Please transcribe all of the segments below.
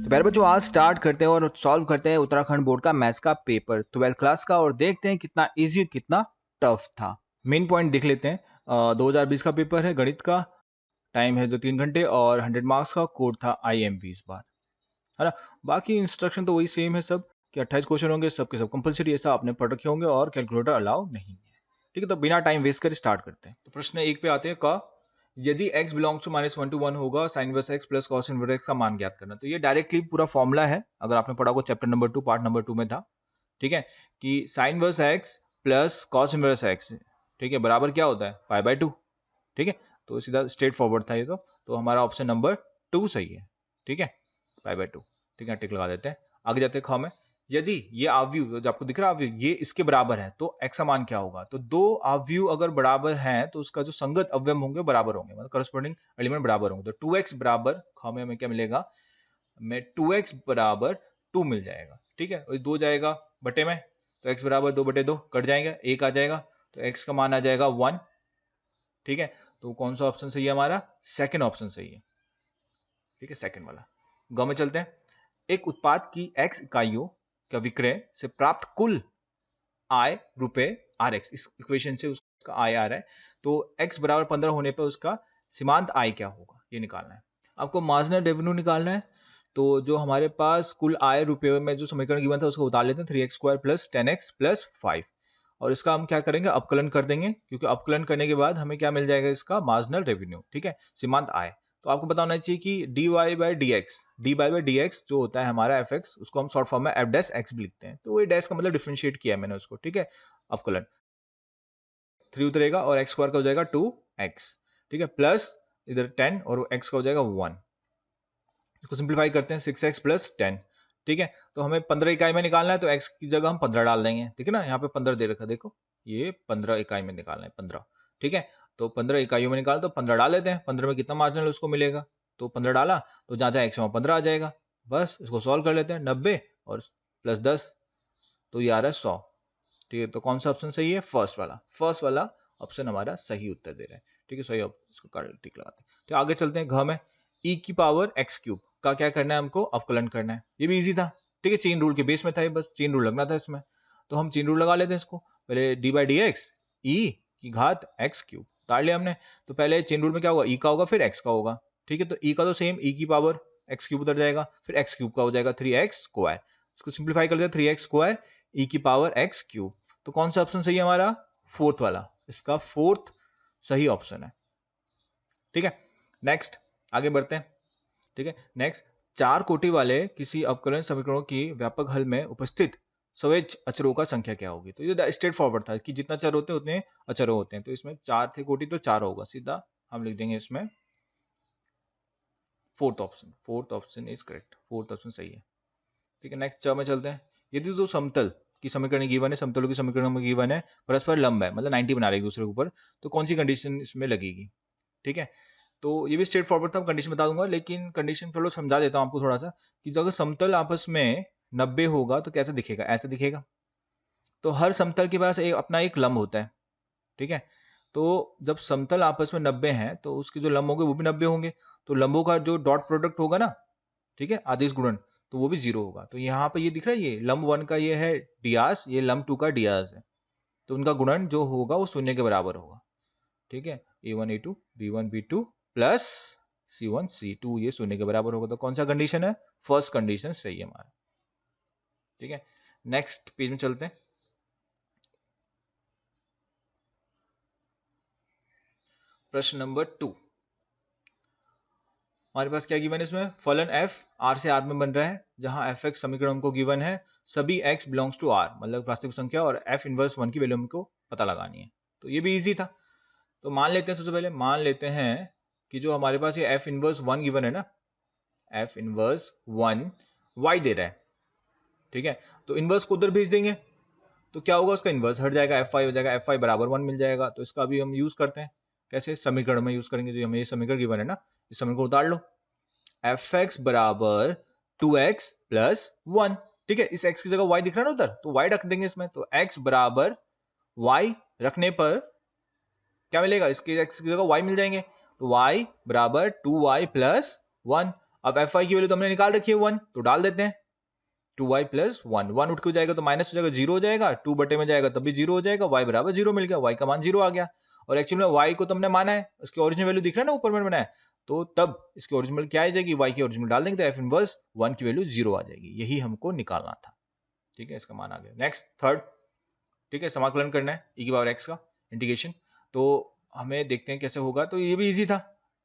तो प्यारे बच्चों, आज स्टार्ट करते हैं और सॉल्व करते हैं उत्तराखंड बोर्ड का मैथ्स का पेपर 12th क्लास का और देखते हैं कितना इजी कितना टफ था। मेन पॉइंट देख लेते हैं। 2020 का पेपर है, गणित का। टाइम है जो 3 घंटे और 100 मार्क्स का। कोड था IMV इस बार, है ना। बाकी इंस्ट्रक्शन तो वही सेम है सब कि 28 क्वेश्चन होंगे, सबके सब कंपलसरी, ऐसा आपने पढ़ रखे होंगे और कैलकुलेटर अलाउ नहीं है। ठीक है, तो बिना टाइम वेस्ट कर स्टार्ट करते हैं। तो प्रश्न 1 पे आते हैं का यदि x बिलोंग्स टू -1 to 1 होगा sin inverse x plus cos inverse x का मान ज्ञात करना। तो ये डायरेक्टली पूरा फॉर्मूला है, अगर आपने पढ़ा होगा चैप्टर नंबर 2 पार्ट नंबर 2 में था। ठीक है, कि sin inverse x plus cos inverse x, ठीक है, बराबर क्या होता है π/2। ठीक है, तो सीधा स्ट्रेट फॉरवर्ड था ये। तो हमारा ऑप्शन नंबर 2 सही है। ठीक है, π/2। ठीक है, टिक लगा देते हैं। आगे जाते हैं ख में। यदि ये आव्यूह जो आपको दिख रहा है आव्यूह ये इसके बराबर है तो x का मान क्या होगा। तो दो आव्यूह अगर बराबर हैं तो उसका जो संगत अवयव होंगे बराबर होंगे, मतलब करस्पॉन्डिंग एलिमेंट बराबर होंगे। तो 2x बराबर ख में हमें क्या मिलेगा, में 2x बराबर 2 मिल जाएगा। ठीक है, और 2 जाएगा बटे में, तो x बराबर 2/2 कट जाएगा, 1 आ जाएगा, तो x का मान आ जाएगा 1। ठीक है, तो कौन सा ऑप्शन सही है हमारा, सेकंड ऑप्शन सही है। ठीक है, सेकंड वाला। ग में चलते हैं। एक उत्पाद की x इकाइयों का विक्रय से प्राप्त कुल आय रुपए RX, इस इक्वेशन से उसका आय आ रहा है। तो x बराबर 15 होने पर उसका सीमांत आय क्या होगा, ये निकालना है आपको। मार्जिनल रेवेन्यू निकालना है। तो जो हमारे पास कुल आय रुपए में जो समीकरण गिवन था उसको उतार लेते हैं, 3x² प्लस 10x प्लस 5, और इसका हम क्या करेंगे, अपकलन कर देंगे, क्योंकि अपकलन करने के बाद हमें क्या मिल जाएगा, इसका मार्जिनल रेवेन्यू। ठीक है, सीमांत आय। तो आपको पता होना चाहिए कि dy/dx जो होता है हमारा fx, उसको हम शॉर्ट फॉर्म में f'(x) भी लिखते हैं। तो ये डैश का मतलब डिफरेंशिएट किया है मैंने उसको। ठीक है, अपकलन 3 उतरेगा और x² का हो जाएगा 2x। ठीक है, प्लस इधर 10 और x का हो जाएगा 1। इसको सिंप्लीफाई करते हैं, 6x प्लस 10। ठीक है, तो हमें 15 इकाई में निकालना है, तो x की जगह हम 15 डाल देंगे। ठीक है ना, यहाँ पे 15 दे रखा, देखो ये 15 इकाई में निकालना है, 15। ठीक है, तो 15 इकाइयों में निकाल, तो 15 डाल लेते हैं। 15 में कितना मार्जिनल उसको मिलेगा, तो 15 डाला तो जहाँ जहाँ x वहाँ 15 आ जाएगा। बस इसको सॉल्व कर लेते हैं, 90 और प्लस 10, तो ये आ रहा है 100। ठीक है, तो कौन सा ऑप्शन सही है, फर्स्ट वाला। फर्स्ट वाला ऑप्शन हमारा सही उत्तर दे रहा है। ठीक है, सही, इसको टिक लगाते हैं। तो आगे चलते हैं घ में। e की पावर x³ का क्या करना है, हमको अवकलन करना है। ये भी इजी था। ठीक है, चेन रूल के बेस में था ये, बस चेन रूल लगना था इसमें, तो हम चेन रूल लगा लेते हैं इसको। पहले d/dx e की घात x³ उतार लिया हमने। तो पहले चेन रूल में क्या होगा, e का होगा फिर x का होगा। ठीक है, तो e का तो सेम e की पावर x³ उतर जाएगा, फिर x³ का हो जाएगा 3x²। इसको सिंप्लीफाई कर देते हैं, 3x² e की पावर x³। तो कौन सा ऑप्शन सही है हमारा, फोर्थ वाला। इसका फोर्थ सही ऑप्शन है। ठीक है, नेक्स्ट आगे बढ़ते हैं। ठीक है, नेक्स्ट, 4 कोटि वाले किसी अवकलन समीकरणों की व्यापक हल में उपस्थित सवेज अचरों का संख्या क्या होगी। तो ये स्ट्रेट फॉरवर्ड था कि जितना चर होते हैं उतने अचरों होते हैं। तो इसमें 4 थे कोटि, तो 4 होगा, सीधा हम लिख देंगे इसमें fourth option. Fourth option is correct, fourth option सही है। ठीक है, नेक्स्ट च में चलते हैं। यदि जो समतल की समीकरण गिवन है, समतलों की समीकरण में गिवन है, परस्पर लंब है, मतलब 90 बना रहे एक दूसरे के ऊपर, तो कौन सी कंडीशन इसमें लगेगी। ठीक है, तो ये भी स्ट्रेट फॉरवर्ड था, कंडीशन बता दूंगा, लेकिन कंडीशन चलो समझा देता हूं आपको थोड़ा सा, कि अगर समतल आपस में 90 होगा तो कैसे दिखेगा, ऐसे दिखेगा। तो हर समतल के पास अपना एक लंब होता है। ठीक है, तो जब समतल आपस में 90 हैं तो उसके जो लंब होंगे वो भी 90 होंगे। तो लंबों का जो डॉट प्रोडक्ट होगा ना, ठीक है, आदेश गुणन, तो वो भी 0 होगा। तो यहाँ पे ये दिख रहा है, ये लंब 1 का ये है डियास, ये लंब 2 का डियास है, तो उनका गुणन जो होगा वो 0 के बराबर होगा। ठीक है, a1 a2 b1 b2 plus c1 c2 ये 0 के बराबर होगा। तो कौन सा कंडीशन है, फर्स्ट कंडीशन सही है हमारा। ठीक है, नेक्स्ट पेज में चलते हैं। प्रश्न नंबर 2, हमारे पास क्या गिवन है इसमें, फलन f r से r में बन रहा है, जहां fx समीकरण हमको गिवन है, सभी x बिलोंग्स टू r, मतलब वास्तविक संख्या, और f इनवर्स 1 की वैल्यू हमको पता लगानी है। तो ये भी इजी था। तो मान लेते हैं, सबसे पहले मान लेते हैं कि जो हमारे पास ये f इनवर्स 1 गिवन है ना, f इनवर्स 1 y दे रहा है। ठीक है, तो इनवर्स को उधर भेज देंगे तो क्या होगा, उसका इनवर्स हट जाएगा, fy हो जाएगा, fy बराबर 1 मिल जाएगा। तो इसका भी हम यूज करते हैं, कैसे, समीकरण में यूज करेंगे। जो हमें ये समीकरण गिवन है ना, इस समीकरण को उतार लो, fx बराबर 2x प्लस 1। ठीक है, इस x की जगह y दिख रहा है ना उधर, तो y रख देंगे इसमें। तो x बराबर y रखने पर क्या मिलेगा, इसके x की जगह y मिल जाएंगे, तो y बराबर 2y प्लस 1। अब एफ वाई की वैल्यू तो हमने निकाल रखी है 1, तो डाल देते हैं 2y प्लस 1, 1 उठ के जाएगा तो माइनस हो जाएगा, 0 हो जाएगा, 2 बटे में जाएगा तब भी 0 हो जाएगा, y बराबर 0 मिल गया, y का मान 0 आ गया। और एक्चुअली में y को तो हमने माना है, उसकी ओरिजिनल वैल्यू दिख रहा है ना ऊपर में बनाया, तो तब इसकी ओरिजिनल क्या आ जाएगी, y की ओरिजिनल डाल देंगे तो f इनवर्स 1 की वैल्यू 0 आ जाएगी, यही हमको निकालना था। ठीक है, इसका मान आ गया। नेक्स्ट थर्ड, ठीक है, समाकलन करना है e की पावर x का इंटीग्रेशन, तो हमें देखते हैं कैसे होगा। तो ये भी इजी था,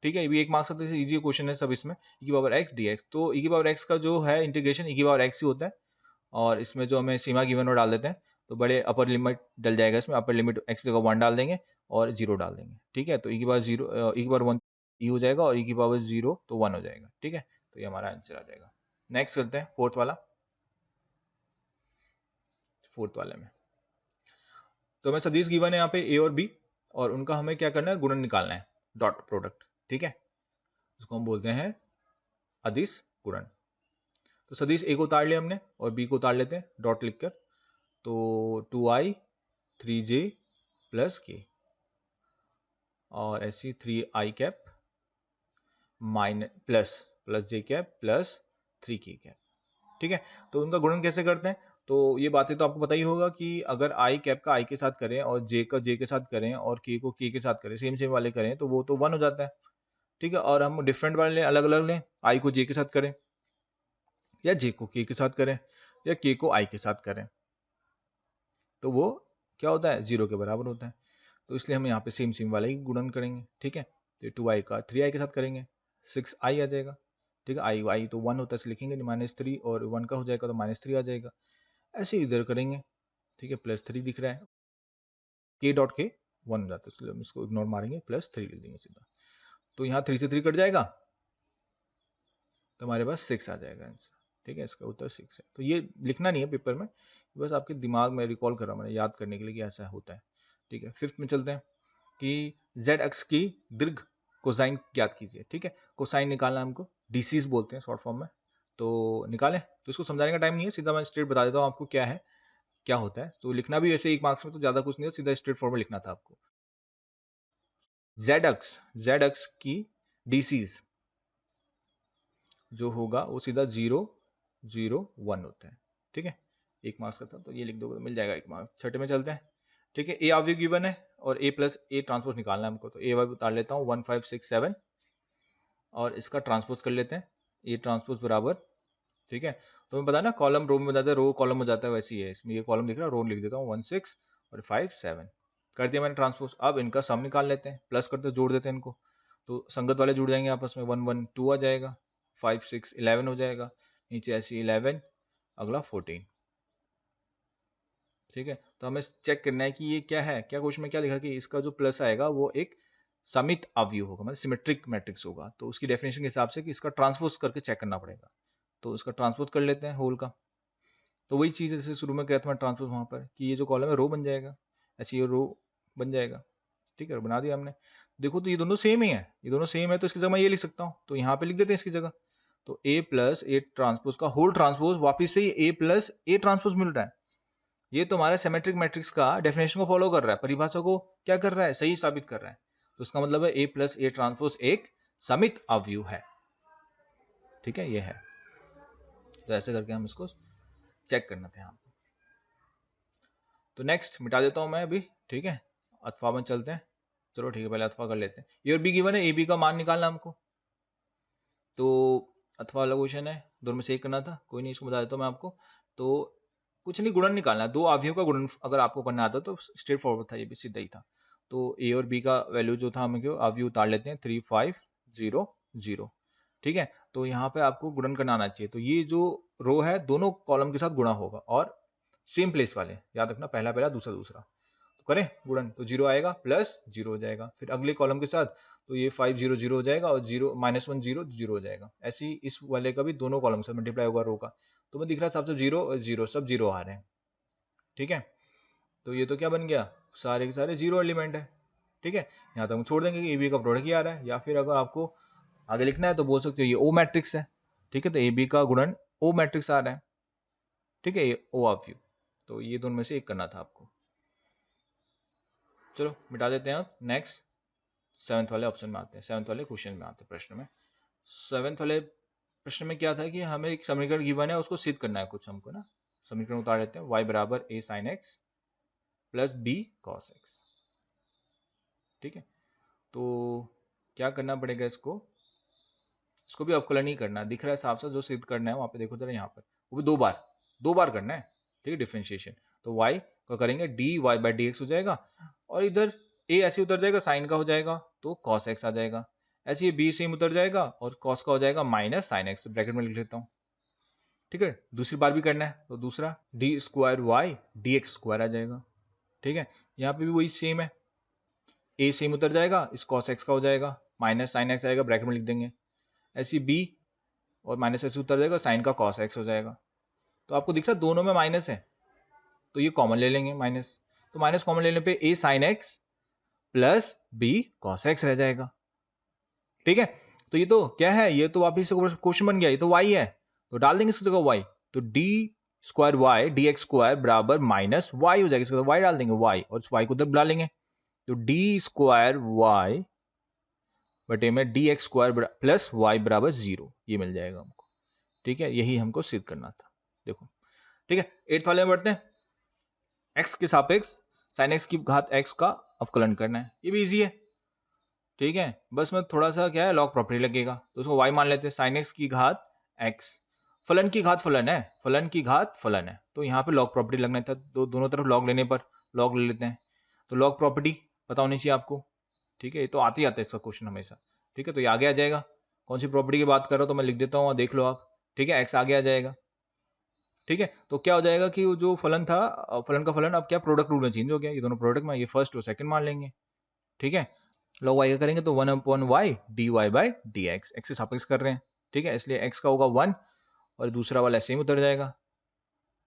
ठीक है, ये भी 1 मार्क्स का इजी क्वेश्चन है सब इसमें, e की पावर x dx। तो e की पावर x का जो है इंटीग्रेशन e की पावर x ही होता है, और इसमें जो हमें सीमा गिवन वो डाल देते हैं, तो बड़े अपर लिमिट डल जाएगा इसमें, अपर लिमिट x जगह 1 डाल देंगे और 0 डाल देंगे। ठीक है, तो e की पावर 0, e की पावर 1 e हो जाएगा, और e की पावर 0 तो 1 हो जाएगा। ठीक है, तो ये हमारा आंसर आ जाएगा। नेक्स्ट करते हैं फोर्थ वाला। फोर्थ वाले में तो हमें सदिश गिवन है यहाँ पे a और b, और उनका हमें क्या करना है, गुणन निकालना है, डॉट प्रोडक्ट। ठीक है, उसको हम बोलते हैं अदिश गुणन। तो सदिश a को उतार लिया हमने और b को उतार लेते हैं डॉट लिखकर, तो 2i 3j प्लस k, और ऐसी 3i cap minus plus j cap plus 3k cap. ठीक है, तो उनका गुणन कैसे करते हैं, तो ये बातें तो आपको पता ही होगा कि अगर i कैप का i के साथ करें और j का j के साथ करें और k को k के साथ करें, सेम सेम वाले करें, तो वो तो 1 हो जाता है। ठीक है, और हम डिफरेंट वाले अलग अलग लें, i को j के साथ करें या j को k के साथ करें या k को i के साथ करें, तो वो क्या होता है, 0 के बराबर होता है। तो इसलिए हम यहाँ पे सेम सेम वाला ही गुणन करेंगे। ठीक है, तो 2i का 3i के साथ करेंगे 6i आ जाएगा। ठीक है, i तो 1 होता है, लिखेंगे -3, और 1 का हो जाएगा तो -3 आ जाएगा। ऐसे इधर करेंगे, ठीक है, +3 दिख रहा है, k डॉट k 1 हो जाता है, इसलिए हम इसको इग्नोर मारेंगे, +3 लिख देंगे सीधा। तो यहाँ 3 से 3 कट जाएगा, तो हमारे पास 6 आ जाएगा आंसर। ठीक है, इसका उत्तर 6 है। तो ये लिखना नहीं है पेपर में, बस आपके दिमाग में रिकॉल कर रहा हूँ मैंने, याद करने के लिए कि ऐसा होता है। ठीक है, फिफ्थ में चलते हैं कि z अक्ष की दीर्घ कोसाइन ज्ञात कीजिए। ठीक है, कोसाइन निकालना हमको, डीसीज बोलते हैं शॉर्ट फॉर्म में, तो निकालें। तो इसको समझाने का टाइम नहीं है, सीधा मैं स्ट्रेट बता देता हूँ आपको क्या है, क्या होता है। तो लिखना भी वैसे 1 मार्क्स में तो ज्यादा कुछ नहीं है, सीधा स्ट्रेट फॉर्म में लिखना था आपको। z अक्ष की डीसीज जो होगा वो सीधा 0 0 1 होता है। ठीक है, 1 मार्क्स का था, तो ये लिख दोगे तो मिल जाएगा 1 मार्क्स। छठे में चलते हैं। ठीक है, ए अवयव गिवन है और a प्लस ए ट्रांसपोज निकालना है हमको, तो ए वाई उतार लेता हूँ 1 5 6 7, और इसका ट्रांसपोज कर लेते हैं, ए ट्रांसपोज बराबर। ठीक है, तो मैं पता ना कॉलम रो में बताता है, रो कॉलम हो जाता है, वैसे ही है इसमें, ये कॉलम दिख रहा है, रो लिख देता हूँ 1 6 और 5 7 कर दिया मैंने ट्रांसपोज। अब इनका सम निकाल लेते हैं, प्लस करते जोड़ देते हैं इनको, तो संगत वाले जुड़ जाएंगे आपस में, 1 1 2 आ जाएगा, 5 6 11 हो जाएगा, नीचे ऐसे 11, अगला 14। ठीक है, तो हमें चेक करना है कि ये क्या है, क्या क्वेश्चन में क्या लिखा कि इसका जो प्लस आएगा वो एक समित अवयव होगा, मतलब सिमेट्रिक मैट्रिक्स होगा। तो उसकी डेफिनेशन के हिसाब से कि इसका ट्रांसपोज करके चेक करना पड़ेगा, तो इसका ट्रांसपोज कर लेते हैं होल का। तो वही चीज़ जैसे शुरू में कहता था ट्रांसपोज वहाँ पर, कि ये जो कॉलम है रो बन जाएगा, ऐसे ये रो बन जाएगा। ठीक है, बना दिया हमने। देखो तो ये दोनों सेम ही है, ये दोनों सेम है, तो इसकी जगह मैं ये लिख सकता हूँ, तो यहाँ पे लिख देते हैं इसकी जगह, तो a प्लस ए ट्रांसपोज का होल ट्रांसपोज, वापिस से a प्लस ए ट्रांसपोज मिल रहा है। ये तो हमारे सिमेट्रिक मैट्रिक्स का डेफिनेशन को फॉलो कर रहा है, परिभाषा को क्या कर रहा है, सही साबित कर रहा है। तो इसका मतलब है a प्लस ए ट्रांसपोज एक समित अवयव है। ठीक है, ये है, तो ऐसे करके हम इसको चेक करना था यहाँ पे। तो नेक्स्ट मिटा देता हूं मैं अभी। ठीक है, अथवा में चलते हैं। चलो ठीक है, पहले अथवा कर लेते हैं। ए और बी गिवन है, ए बी का मान निकालना हमको, तो अथवा वाला क्वेश्चन है, दोनों में से एक करना था, कोई नहीं, इसको बता देता हूं मैं आपको। तो कुछ नहीं, गुणन निकालना है, दो अवयवों का गुणन अगर आपको करना आता तो स्ट्रेट फॉरवर्ड था, ये भी सीधा ही था। तो ए और बी का वैल्यू जो था हमें क्यों अवयव उतार लेते हैं, 3 5 0 0। ठीक है, तो यहाँ पे आपको गुणन करना आना चाहिए। तो ये जो रो है दोनों कॉलम के साथ गुणा होगा, और सेम प्लेस वाले, याद रखना, पहला पहला दूसरा दूसरा। तो करें गुणन, तो 0 आएगा प्लस 0 हो जाएगा, फिर अगले कॉलम के साथ, तो ये 5 0 0 हो जाएगा, और 0 -1 0 0 हो जाएगा। ऐसे ही इस वाले का भी दोनों कॉलम से मल्टीप्लाई होगा रो का, तो मैं दिख रहा है सबसे 0 और 0 सब 0 आ रहे हैं। ठीक है, तो ये तो क्या बन गया, सारे के सारे 0 एलिमेंट है। ठीक है, यहाँ तक हम छोड़ देंगे कि ए बी का प्रोडक्ट ही आ रहा है, या फिर अगर आपको आगे लिखना है तो बोल सकते हो ये ओ मैट्रिक्स है। ठीक है, तो ए बी का गुणन ओ मैट्रिक्स आ रहा है। ठीक है, ये ओ अवयव, तो ये दोनों में से एक करना था आपको। चलो मिटा देते हैं। अब नेक्स्ट 7th वाले ऑप्शन में आते हैं, 7th वाले क्वेश्चन में आते हैं, प्रश्न में 7th वाले प्रश्न में क्या था कि हमें एक समीकरण गिवन है, उसको सिद्ध करना है कुछ हमको ना। समीकरण उतार लेते हैं, y बराबर a sin x plus b cos x। ठीक है, तो क्या करना पड़ेगा, इसको भी अवकलन ही करना है। दिख रहा है साफ साफ, जो सिद्ध करना है वहां पे देखो जरा, यहाँ पर वो भी दो बार करना है। ठीक है, डिफरेंशिएशन। तो y का करेंगे dy बाई dx हो जाएगा, और इधर a ऐसे उतर जाएगा, साइन का हो जाएगा तो cos x आ जाएगा। ऐसे ये b सेम उतर जाएगा और cos का हो जाएगा माइनस साइन x, तो ब्रैकेट में लिख लेता हूँ। ठीक है, दूसरी बार भी करना है, तो दूसरा D square Y D x square आ जाएगा। ठीक है, यहाँ पे भी वही सेम है, a सेम उतर जाएगा, इस cos x का हो जाएगा, माइनस साइन x आएगा, ब्रैकेट में लिख देंगे। ऐसी b और माइनस ऐसे उतर जाएगा, साइन का cos x हो जाएगा। तो आपको दिख रहा है दोनों में माइनस है, तो ये कॉमन ले लेंगे माइनस, तो माइनस कॉमन लेने पे a sine x plus b cos x रह जाएगा। ठीक है, तो ये तो क्या है, ये तो वापिस से क्वेश्चन बन गया, ये तो y है, तो डाल देंगे इसकी जगह y, तो d square Y D x square बराबर माइनस वाई हो जाएगा, इसकी जगह y डाल देंगे y, और इस y को उधर बुला लेंगे, तो डी स्क्वायर वाई बटे में d x square plus y बराबर 0, ये मिल जाएगा हमको। ठीक है, यही हमको सिद्ध करना था। देखो, ठीक है, 8th वाले में बढ़ते हैं। x के सापेक्ष sin x की घात x का अवकलन करना है, ये भी इजी है। ठीक है, बस में थोड़ा सा क्या है, लॉग प्रॉपर्टी लगेगा, तो उसको y मान लेते हैं, sin x की घात x, फलन की घात फलन है, फलन की घात फलन है, तो यहाँ पे लॉग प्रॉपर्टी लगना था, तो दोनों तरफ लॉग लेने पर लॉग ले लेते हैं, तो लॉग प्रॉपर्टी पता होनी चाहिए आपको। ठीक है, ये तो आते ही आता है इसका क्वेश्चन हमेशा। ठीक है, तो ये आगे आ जाएगा, कौन सी प्रॉपर्टी की बात कर रहा हूं तो मैं लिख देता हूँ, देख लो आप। ठीक है, x आगे आ जाएगा। ठीक है, तो क्या हो जाएगा कि वो जो फलन था, फलन का फलन अब क्या प्रोडक्ट रूल में चेंज हो गया, ये दोनों प्रोडक्ट में, ये फर्स्ट और सेकंड मान लेंगे। ठीक है, लॉग y का करेंगे तो 1/y dy by dx, x से सापेक्ष कर रहे हैं। ठीक है, इसलिए x का होगा 1 और दूसरा वाला ऐसे ही उतर जाएगा।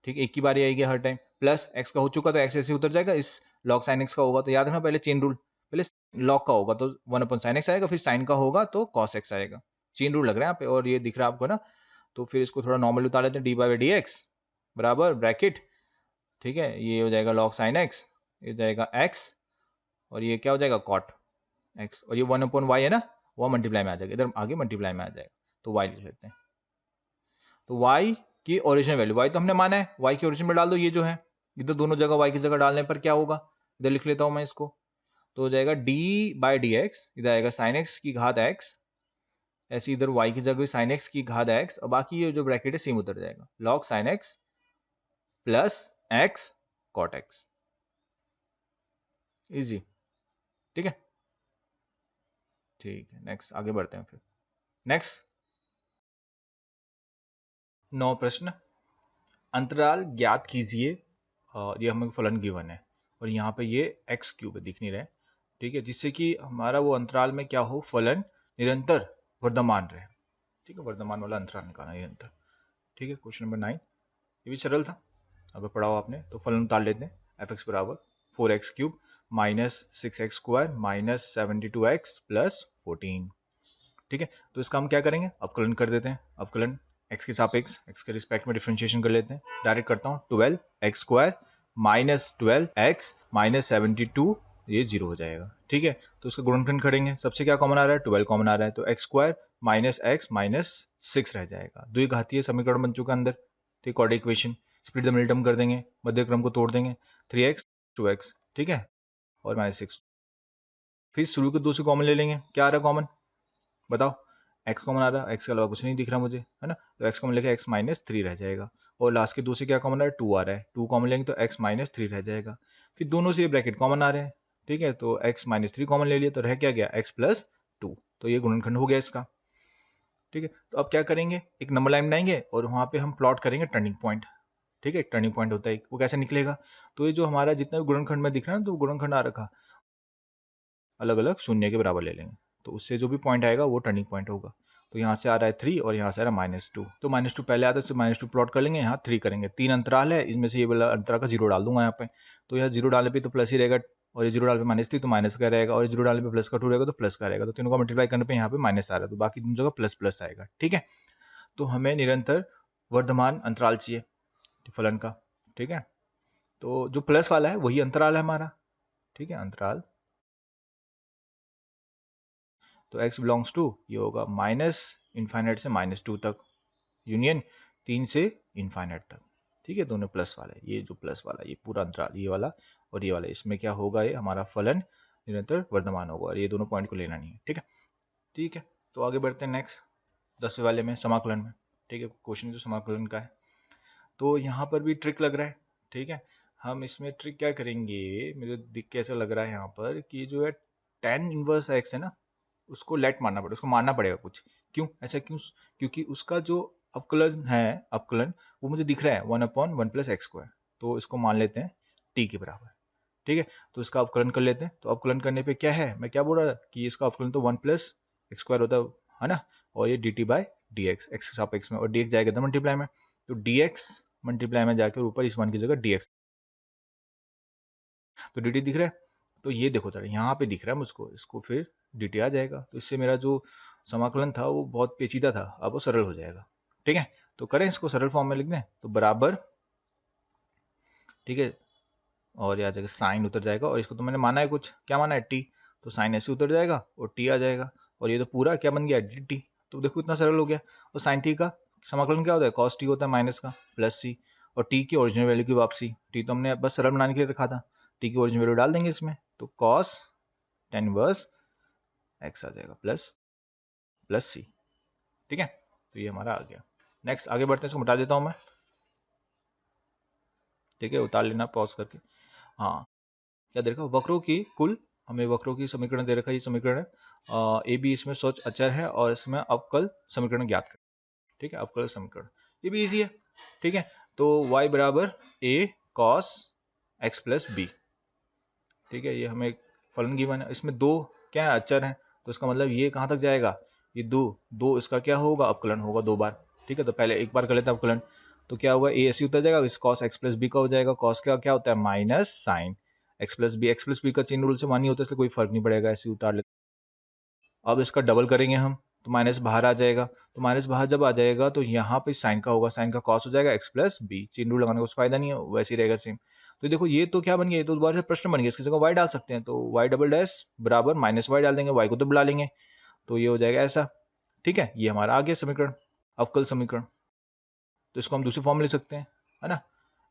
ठीक है, एक की बारी आएगी हर टाइम, प्लस x का हो चुका तो x ऐसे उतर जाएगा, इस log sin x का होगा तो याद रखना पहले चेन रूल, पहले log का होगा तो 1/sin x आएगा, फिर sin का होगा तो cos x आएगा। चेन रूल लग रहा है यहाँ पे, और ये दिख रहा है आपको ना, तो फिर इसको थोड़ा नॉर्मल उतार लेते हैं, डी बाई डी एक्स बराबर ब्रैकेट। ठीक है, ये हो जाएगा log sin x, ये जाएगा x, और ये क्या हो जाएगा cot x, और ये 1/y है ना, वो मल्टीप्लाई में आ जाएगा, इधर आगे मल्टीप्लाई में आ जाएगा, तो y लिख लेते हैं। तो y की ओरिजिनल वैल्यू, y तो हमने माना है, y की ओरिजिन में डाल दो, ये जो है इधर दोनों जगह y की जगह डालने पर क्या होगा, इधर लिख लेता हूं मैं इसको, तो हो जाएगा d बाई डी एक्स, इधर आएगा sin x की घात x, ऐसे इधर y की जगह sin x की घात x, और बाकी ये जो ब्रैकेट है सेम उतर जाएगा, log sin x plus x cot x। Easy. ठीक है, ठीक है, नेक्स्ट आगे बढ़ते हैं फिर। नेक्स्ट 9 प्रश्न, अंतराल ज्ञात कीजिए, और ये हमें फलन गिवन है, और यहाँ पे ये एक्स क्यूब दिख नहीं रहा है। ठीक है, जिससे कि हमारा वो अंतराल में क्या हो, फलन निरंतर वर्धमान रहे। ठीक है, वर्धमान वाला अंतराल निकालना निरंतर। ठीक है, क्वेश्चन नंबर 9, ये भी सरल था, अगर पढ़ा हो आपने तो। फलन उतार लेते हैं, एफ एक्स बराबर 4x cube minus 6x square minus 72x plus 14। ठीक है, तो इसका हम क्या करेंगे, अवकलन कर देते हैं, अवकलन x के सापेक्ष x के रिस्पेक्ट में डिफरेंशिएशन कर लेते हैं, डायरेक्ट करता हूँ, 12x square minus 12x minus 72, ये 0 हो जाएगा। ठीक है, तो उसका गुणनखंड करेंगे, सबसे क्या कॉमन आ रहा है, 12 कॉमन आ रहा है, तो x square minus x minus 6 रह जाएगा, द्विघातीय समीकरण बन चुका अंदर। ठीक, quadratic equation, split the middle term कर देंगे, मध्य क्रम को तोड़ देंगे, 3x 2x, ठीक है, और माइनस 6, फिर शुरू के दो से कॉमन ले लेंगे, क्या आ रहा है कॉमन बताओ, x कॉमन आ रहा है, x के अलावा कुछ नहीं दिख रहा मुझे, है ना, तो x कॉमन लेके x माइनस 3 रह जाएगा, और लास्ट के दो से क्या कॉमन आ रहा है, 2 आ रहा है, 2 कॉमन लेंगे तो x माइनस 3 रह जाएगा, फिर दोनों से ये ब्रैकेट कॉमन आ रहे हैं। ठीक है, तो x माइनस 3 कॉमन ले लिया तो रह क्या गया, x प्लस 2, तो ये गुणनखंड हो गया इसका। ठीक है, तो अब क्या करेंगे, एक नंबर लाइन बनाएंगे और वहां पे हम प्लॉट करेंगे टर्निंग पॉइंट। ठीक है, टर्निंग पॉइंट होता है, वो कैसे निकलेगा, तो ये जो हमारा जितना भी गुणनखंड में दिख रहा है ना, तो गुणनखंड आ रखा अलग अलग शून्य के बराबर ले लेंगे, तो उससे जो भी पॉइंट आएगा वो टर्निंग पॉइंट होगा। तो यहाँ से आ रहा है 3 और यहाँ से आ रहा है -2, तो -2 पहले आता है, -2 प्लॉट कर लेंगे, यहाँ 3 करेंगे, 3 अंतराल है, इसमें से ये वाला अंतराल का 0 डाल दूंगा यहाँ पे, तो यहाँ 0 डालने पे तो प्लस ही रहेगा, और ये 0 डालने पे -3 तो माइनस का रहेगा, और 0 डालने पे प्लस का 2 रहेगा तो प्लस का रहेगा, तो तीनों का मल्टीप्लाई करने पे यहाँ पे माइनस आ रहा है, तो बाकी तीनों जगह प्लस प्लस आएगा। ठीक है, तो हमें निरंतर वर्धमान अंतराल चाहिए फलन का। ठीक है, तो जो प्लस वाला है वही अंतराल है हमारा। ठीक है, अंतराल, तो x बिलोंग्स टू ये होगा माइनस इनफाइनाइट से -2 तक, यूनियन 3 से इनफाइनाइट तक, ठीक है, दोनों प्लस वाला है, ये जो प्लस वाला ये पूरा अंतराल ये वाला और ये वाला, इसमें क्या होगा, ये हमारा फलन निरंतर वर्धमान होगा और ये दोनों पॉइंट को लेना नहीं है, ठीक है। ठीक है, तो आगे बढ़ते हैं नेक्स्ट 10वें वाले में, समाकलन में, ठीक है। क्वेश्चन जो समाकलन का है, तो यहाँ पर भी ट्रिक लग रहा है, ठीक है। हम इसमें ट्रिक क्या करेंगे, मुझे दिख के ऐसा लग रहा है यहाँ पर कि जो है tan इनवर्स x है ना, उसको लेट मारना पड़ेगा, उसको मारना पड़ेगा कुछ। क्यों ऐसा, क्यों? क्योंकि उसका जो अवकलन है, अवकलन वो मुझे दिख रहा है 1/1 + x², तो इसको मान लेते हैं t के बराबर, ठीक है। तो इसका अवकलन कर लेते हैं, तो अवकलन करने पे क्या है, मैं क्या बोल रहा था कि इसका अवकलन तो 1 + x² होता है ना, और ये dt/dx x के सापेक्ष में, और dx जाएगा था मल्टीप्लाई में, तो dx मल्टीप्लाई में जाकर ऊपर इस 1 की जगह dx, तो dt दिख रहा है। तो ये देखो जरा यहाँ पे दिख रहा है मुझको, इसको फिर dt आ जाएगा, तो इससे मेरा जो समाकलन था वो बहुत पेचीदा था, अब वो सरल हो जाएगा, ठीक है। तो करें इसको सरल फॉर्म में लिख दें, तो बराबर, ठीक है, और यहाँ जगह साइन उतर जाएगा, और इसको तो मैंने माना है कुछ, क्या माना है, t, तो साइन ऐसे उतर जाएगा और t आ जाएगा, और ये तो पूरा क्या बन गया, dt। तो देखो इतना सरल हो गया। और साइन t का समाकलन क्या होता है, cos t होता है माइनस का प्लस c, और t की ओरिजिनल वैल्यू की वापसी, t तो हमने बस सरल बनाने के लिए रखा था, t की ओरिजिनल वैल्यू डाल देंगे इसमें, तो cos tan इनवर्स x आ जाएगा प्लस c, ठीक है। तो ये हमारा आ गया। नेक्स्ट आगे बढ़ते हैं, इसको मिटा देता हूं मैं, ठीक है, उतार लेना पॉज करके। हाँ, क्या दे रखा, वक्रों की कुल, हमें वक्रों की समीकरण दे रखा है, ये समीकरण है, ए बी इसमें सोच अचर है, और इसमें अवकल समीकरण ज्ञात करें, ठीक है, अवकल समीकरण, ये भी इजी है, ठीक है। तो y बराबर a cos x + b, ठीक है, ये हमें फलन गिवन है, इसमें दो क्या है, अचर है, तो इसका मतलब ये कहाँ तक जाएगा, ये दो इसका क्या होगा, अवकलन होगा 2 बार, ठीक है। तो पहले एक बार कर लेते हैं अवकलन, तो क्या होगा, a ऐसे उतर जाएगा, इस cos x + b का हो जाएगा, cos का क्या होता है माइनस साइन x + b का चेन रूल से मान नहीं होता, इसलिए कोई फर्क नहीं पड़ेगा, ऐसे उतार लेते। अब इसका डबल करेंगे हम, तो माइनस बाहर आ जाएगा, तो माइनस बाहर जब आ जाएगा तो यहाँ पे साइन का होगा, साइन का कॉस हो जाएगा x + b, चेन रूल लगाने का कुछ फायदा नहीं है, वैसे ही रहेगा सेम। तो देखो ये तो क्या बन गया, ये तो दोबारा से प्रश्न बन गया, इसकी जगह y डाल सकते हैं, तो y डबल डैश बराबर -y डाल देंगे, y को तो बुला लेंगे, तो ये हो जाएगा ऐसा, ठीक है। ये हमारा आ गया समीकरण, अवकल समीकरण। तो इसको हम दूसरे फॉर्म में ले सकते हैं, है ना,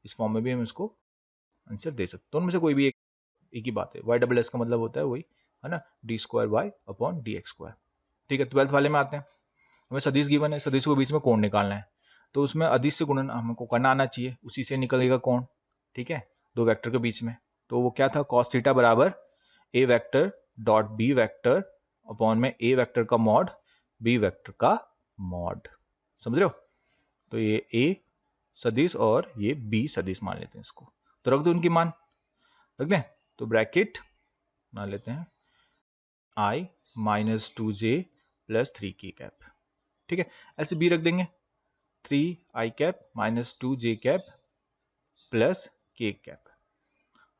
इस फॉर्म में भी हम इसको आंसर दे सकते हैं, तो उनमें से कोई भी एक ही बात है, y डबल डैश का मतलब होता है वही, है ना, d²y/dx², ठीक है। 12th वाले में आते हैं, हमें सदिश गिवन है, सदिश को बीच में कोण निकालना है, तो उसमें अदिश से गुणन हमको करना आना चाहिए, उसी से निकलेगा कोण, ठीक है, दो वेक्टर के बीच में। तो वो क्या था, cos थीटा बराबर a vector dot b vector upon में a वेक्टर का मॉड b वेक्टर का मॉड, समझ रहे हो। तो ये a सदिश और ये b सदिश मान लेते हैं इसको, तो रख दो उनकी मान, रख दें, तो ब्रैकेट बना लेते हैं i - 2j + 3k, ठीक है। ऐसे b रख देंगे 3i cap - 2j cap + k,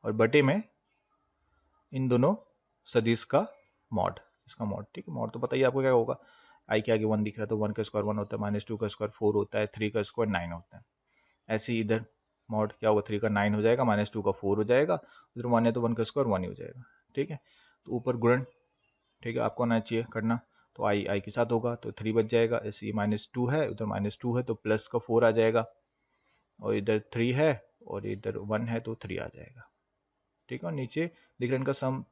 और बटे में इन दोनों सदिश का मॉड, इसका मॉड, ठीक है। मॉड तो पता ही आपको क्या होगा, i के आगे 1 दिख रहा है तो 1 का स्क्वायर 1 होता है, -2 का स्क्वायर 4 होता है, 3 का स्क्वायर 9 होता है। ऐसे ही इधर मॉड क्या होगा, 3 का 9 हो जाएगा, -2 का 4 हो जाएगा, उधर 1 है तो 1 का स्क्वायर 1 ही हो जाएगा, ठीक है। तो ऊपर गुणन, ठीक है, आपको आना चाहिए करना, तो i के साथ होगा, तो 3 बच जाएगा, ऐसे -2 है, उधर -2 है तो प्लस का 4 आ जाएगा, और इधर 3 है और इधर 1 है तो 3 आ जाएगा, ठीक है। और नीचे दिख रहा है इनका सम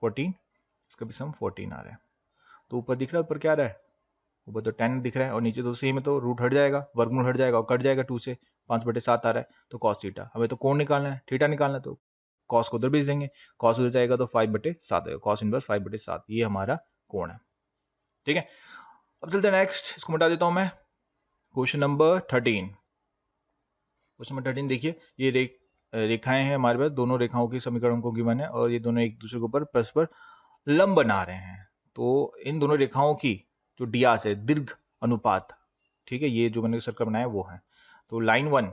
14, इसका भी सम 14 आ रहा है। तो ऊपर दिख रहा है, ऊपर क्या आ रहा है, ऊपर तो 10 दिख रहा है, और नीचे तो सेम है, तो रूट हट जाएगा, वर्गमूल हट जाएगा और कट जाएगा 2 से, 5/7 आ रहा है, तो cos थीटा, हमें तो कोण निकालना है, थीटा निकालना है, तो cos को उधर भेज देंगे, cos उधर जाएगा तो 5/7 आएगा, cos इनवर्स 5/7, ये हमारा कोण है, ठीक है। अब चलते हैं नेक्स्ट, इसको मिटा देता हूं मैं, क्वेश्चन नंबर 13। क्वेश्चन नंबर 13 देखिए, ये रेखाएं हैं हमारे पास, दोनों रेखाओं की समीकरण को गिवन है, और ये दोनों एक दूसरे के ऊपर परस्पर लंब बना रहे हैं। तो इन दोनों रेखाओं की जो डियास है, दीर्घ अनुपात, ठीक है, ये जो मैंने सर्कल बनाया वो है, तो लाइन 1,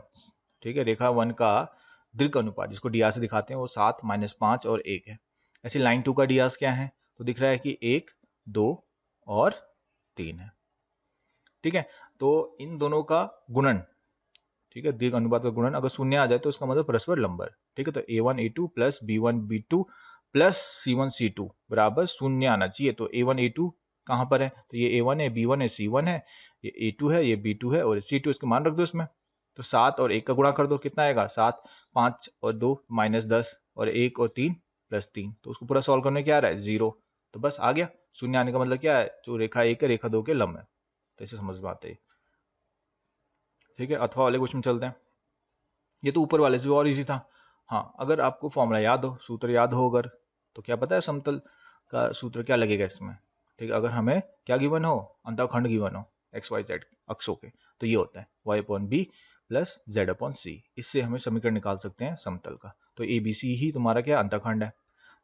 ठीक है, रेखा 1 का दीर्घ अनुपात जिसको डियास से दिखाते हैं वो 7, -5 और 1 है। ऐसे लाइन 2 का डियास क्या है, तो दिख रहा है कि 1, 2 और 3 है, ठीक है। तो इन दोनों का गुणन, ठीक है, दीर्घ अनुपात का गुणन अगर शून्य आ जाए तो उसका मतलब परस्पर लंब है, ठीक है। तो a1 a2 + b1 b2 + c1 c2 बराबर शून्य आना चाहिए, तो a1 a2 कहाँ पर है, तो ये A1 है, B1 है, C1 है, ये A2 है, ये B2 है और C2, इसके मान रख दो इसमें। तो 7 और 1 का गुणा कर दो, कितना आएगा 7, 5 और 2 -10 और 1 और 3 +3। तो उसको पूरा सॉल्व करने क्या आ रहा है 0, तो बस आ गया। शून्य आने का मतलब क्या है, जो रेखा 1 है रेखा 2 के लंब है। तो इसे समझ में आता है। ठीक है, अथवा वाले क्वेश्चन चलते हैं। ये तो ऊपर वाले से भी और इजी था। हाँ, अगर आपको फॉर्मूला याद हो, सूत्र याद हो अगर, तो क्या पता है समतल का सूत्र क्या लगेगा इसमें। ठीक है, अगर हमें क्या गिवन हो, अंतःखंड गिवन हो XYZ अक्षों के, तो ये होता है y/b + z/c। इससे हमें समीकरण निकाल सकते हैं समतल का। तो ABC ही तुम्हारा क्या अंतःखंड है।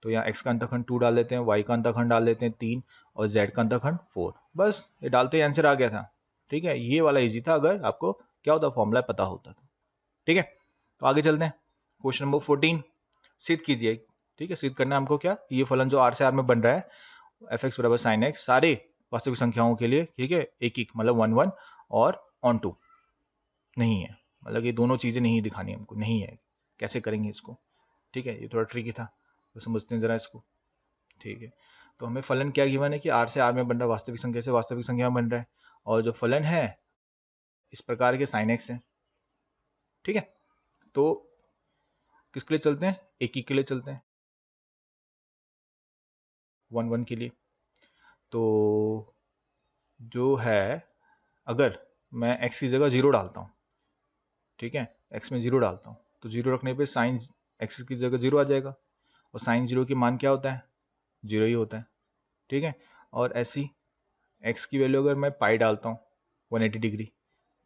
तो यहाँ x का अंतःखंड 2 डाल देते हैं, y का अंतःखंड डाल देते हैं 3 और z का अंतःखंड 4। बस ये डालते ही आंसर आ गया था। ठीक है, ये वाला इजी था अगर आपको क्या होता फॉर्मूला पता होता तो। ठीक है, तो आगे चलते हैं। क्वेश्चन नंबर 14 सिद्ध कीजिए। ठीक है, सिद्ध करना है हमको क्या, ये फलन जो r से r में बन रहा है fx = sin x सारे वास्तविक संख्याओं के लिए, ठीक है, एक एक मतलब 1 1 और ऑन टू नहीं है, मतलब ये दोनों चीजें नहीं दिखानी हमको, नहीं है। कैसे करेंगे इसको। ठीक है, ये थोड़ा ट्रिकी था, तो समझते हैं जरा इसको। ठीक है, तो हमें फलन क्या गिवन है कि r से r में बन रहा है, वास्तविक संख्या से वास्तविक संख्या में बन रहा है, और जो फलन है इस प्रकार के sin x है। ठीक है, तो किसके लिए चलते हैं, एक ही के लिए चलते हैं, 1 1 के लिए। तो जो है, अगर मैं x की जगह 0 डालता हूँ, ठीक है, x में 0 डालता हूँ, तो 0 रखने पे साइन x की जगह 0 आ जाएगा, और साइन 0 की मान क्या होता है 0 ही होता है। ठीक है, और ऐसी x की वैल्यू अगर मैं पाई डालता हूँ 180 डिग्री,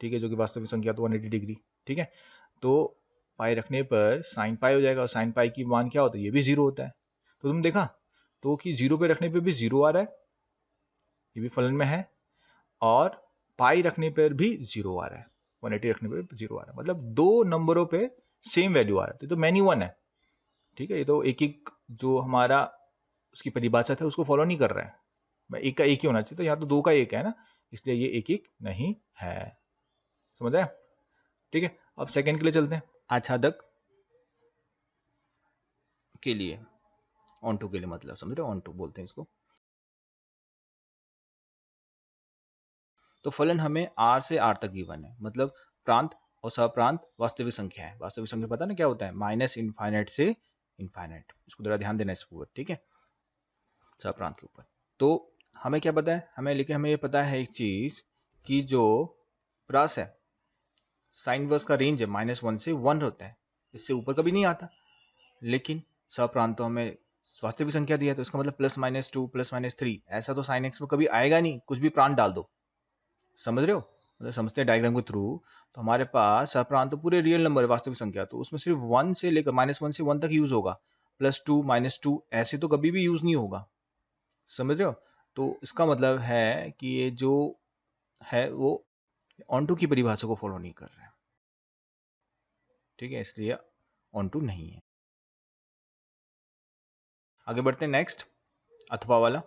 ठीक है, जो कि वास्तविक संख्या तो 180 डिग्री। ठीक है, तो पाई रखने पर साइन पाई हो जाएगा, और साइन पाई की मान क्या होता है, ये भी 0 होता है। तो तुम देखा तो कि 0 पे रखने पे भी 0 आ रहा है, ये भी फलन में है, और पाई रखने पर भी 0 आ रहा है, 180 रखने पर 0 आ रहा है, मतलब दो नंबरों पे सेम वैल्यू आ रहा है। तो मैनी वन है। ठीक है, ये तो एक एक जो हमारा उसकी परिभाषा है उसको फॉलो नहीं कर रहा है। एक का एक ही होना चाहिए, तो यहाँ तो दो का एक है ना, इसलिए ये एक एक नहीं है। समझ आया। ठीक है, अब सेकंड के लिए चलते हैं। आच्छादक के लिए, ऑन टू के लिए, मतलब समझ रहे हो, ऑन टू बोलते हैं इसको। तो फलन हमें r से r तक गिवन है, मतलब प्रांत और सप्रांत वास्तविक संख्या है। वास्तविक संख्या पता ना क्या होता है, -∞ से इनफाइनाइट। इसको जरा ध्यान देना इसके ऊपर। ठीक है, सप्रांत के ऊपर। तो हमें क्या पता है, हमें ये पता है एक चीज कि जो प्रास है, साइन वर्स का रेंज है -1 से 1 होता है, इससे ऊपर कभी नहीं आता। लेकिन सप्रांत तो हमें वास्तविक संख्या दिया है, तो इसका मतलब +-2 +-3, ऐसा तो साइन एक्स में कभी आएगा नहीं, कुछ भी प्रांत डाल दो। समझ रहे हो, मतलब समझते हैं डायग्राम के थ्रू। तो हमारे पास सप्रांत तो पूरे रियल नंबर है, वास्तविक संख्या, तो उसमें सिर्फ 1 से लेकर -1 से 1 तक यूज होगा, +2 -2 ऐसे तो कभी भी यूज नहीं होगा। समझ रहे हो, तो इसका मतलब है कि ये जो है वो ऑन टू की परिभाषा को फॉलो नहीं कर रहा है। ठीक है, इसलिए ऑन टू नहीं है। आगे बढ़ते हैं नेक्स्ट, अथवा वाला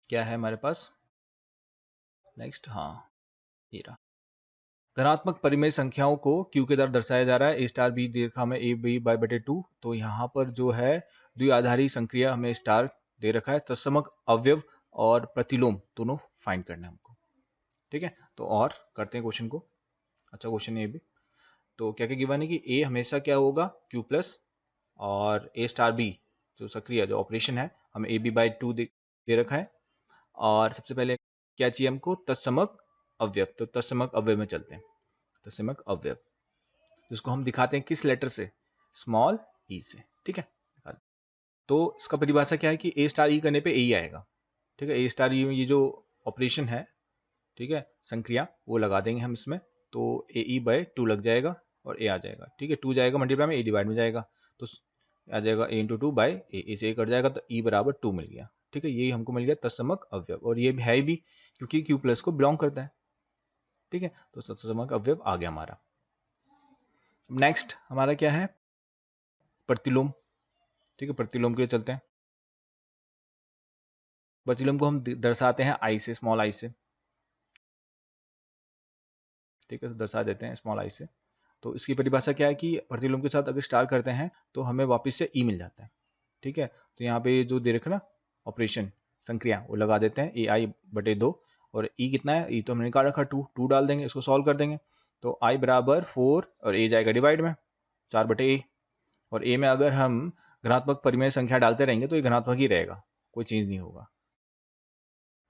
क्या है हमारे पास नेक्स्ट। हाँ, ये रहा। धनात्मक परिमेय संख्याओं को q के द्वारा दर्शाया जा रहा है, a b रेखा में ab/2। तो यहाँ पर जो है द्विआधारी संक्रिया हमें स्टार दे रखा है, तत्समक अवयव और प्रतिलोम दोनों फाइंड करना है हमको। ठीक है, तो और करते हैं क्वेश्चन को। अच्छा क्वेश्चन है ये भी। तो क्या क्या गिवन है कि a हमेशा क्या होगा q+, और a*b जो सक्रिय जो ऑपरेशन है हमें ab/2 दे रखा है। और सबसे पहले क्या चाहिए हमको, तत्समक अवयव। तो तत्समक अवयव में चलते हैं। तत्समक अवयव जिसको हम दिखाते हैं किस लेटर से, स्मॉल ई से। ठीक है, तो इसका परिभाषा क्या है कि a*e करने पे a ही आएगा। ठीक है, a*e ये जो ऑपरेशन है, ठीक है, संक्रिया, वो लगा देंगे हम इसमें, तो ae/2 लग जाएगा और a आ जाएगा। ठीक है, 2 जाएगा मल्टीप्लाई में, a डिवाइड में जाएगा, तो आ जाएगा a × 2/a, इसे a कट जाएगा तो e = 2 मिल गया। ठीक है, यही हमको मिल गया तत्समक अवयव, और ये है भी क्योंकि q+ को बिलोंग करता है। ठीक है, तो तत्समक अवयव आ गया हमारा। नेक्स्ट हमारा क्या है, प्रतिलोम। ठीक है, प्रतिलोम के लिए चलते हैं। प्रतिलोम को हम दर्शाते हैं i से, स्मॉल i से। ठीक है, तो दर्शा देते हैं स्मॉल i से। तो इसकी परिभाषा क्या है कि प्रतिलोम के साथ अगर स्टार करते हैं तो हमें वापस से ई मिल जाता है। ठीक है, तो यहाँ पे जो दे रखा ना ऑपरेशन, संक्रिया वो लगा देते हैं, ai/2 और e कितना है, e तो हमने निकाल रखा 2 डाल देंगे, इसको सॉल्व कर देंगे तो i बराबर 4 और a जाएगा डिवाइड में 4/a और a में अगर हम घनात्मक परिमेय संख्या डालते रहेंगे तो ये घनात्मक ही रहेगा, कोई चेंज नहीं होगा।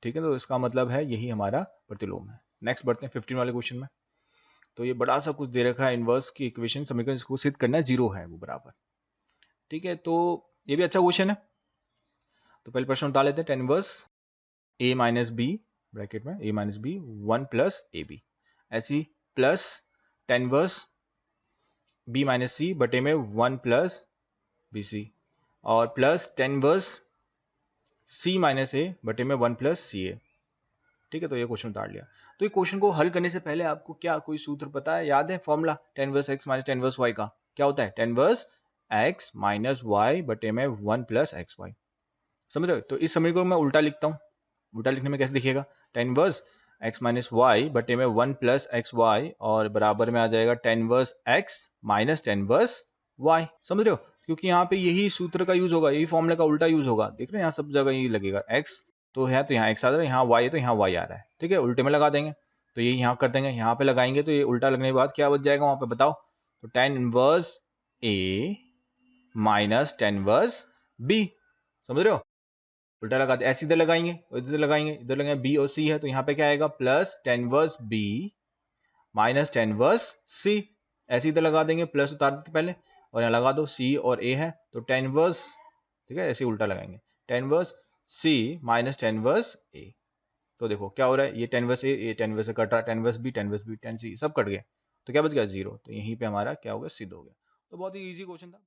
ठीक है, तो इसका मतलब है यही हमारा प्रतिलोम है। नेक्स्ट बढ़ते हैं 15 वाले क्वेश्चन में। तो ये बड़ा सा कुछ दे रखा है, इनवर्स की इक्वेशन समीकरण जिसको सिद्ध करना है, 0 है वो बराबर। ठीक है, तो ये भी अच्छा क्वेश्चन है। तो पहले प्रश्न बता लेते हैं, tan inverse a minus B bracket में a minus B 1 plus A B, ऐसी plus tan inverse b minus C बटे में 1 प्लस बी सी और plus tan inverse c minus A बटे में 1 प्लस सी ए। ठीक है, तो ये क्वेश्चन उतार लिया। तो ये क्वेश्चन को हल करने से पहले आपको क्या कोई सूत्र पता है, याद है formula tan inverse x minus tan inverse y का क्या होता है, tan inverse x minus y बटे में 1 प्लस एक्स वाई। समझ रहे हो? तो इस समीकरण को मैं उल्टा लिखता हूँ। उल्टा लिखने में कैसे दिखेगा, tan inverse x minus y बटे में 1 प्लस एक्स वाई और बराबर में आ जाएगा tan inverse x minus tan inverse y। समझ रहे हो? क्योंकि यहाँ पे यही सूत्र का यूज होगा, यही फॉर्मूला का उल्टा यूज होगा। देख रहे हैं यहाँ सब जगह यही लगेगा, x तो है तो यहाँ x आ रहा है, यहाँ y है तो यहाँ y आ रहा है। ठीक है, उल्टे में लगा देंगे तो ये यहाँ कर देंगे, यहाँ पे लगाएंगे तो ये उल्टा लगने के बाद क्या बच जाएगा वहां पे बताओ, तो tan inverse a minus tan inverse b। समझ रहे हो? उल्टा लगाते ऐसे इधर लगाएंगे, इधर लगाएंगे, इधर लगाएंगे, b और c है तो यहाँ पे क्या आएगा plus tan inverse b minus tan inverse c। ऐसे इधर लगा देंगे, प्लस उतार देते पहले और यहाँ लगा दो c और a है तो tan इनवर्स, ठीक है ऐसे उल्टा लगाएंगे tan inverse c minus tan inverse a। तो देखो क्या हो रहा है, ये tan इनवर्स a, ये tan इनवर्स कट रहा है, tan inverse b, tan inverse b, tan c सब कट गया तो क्या बच गया 0। तो यहीं पे हमारा क्या हो गया, सिद्ध हो गया। तो बहुत ही इजी क्वेश्चन था।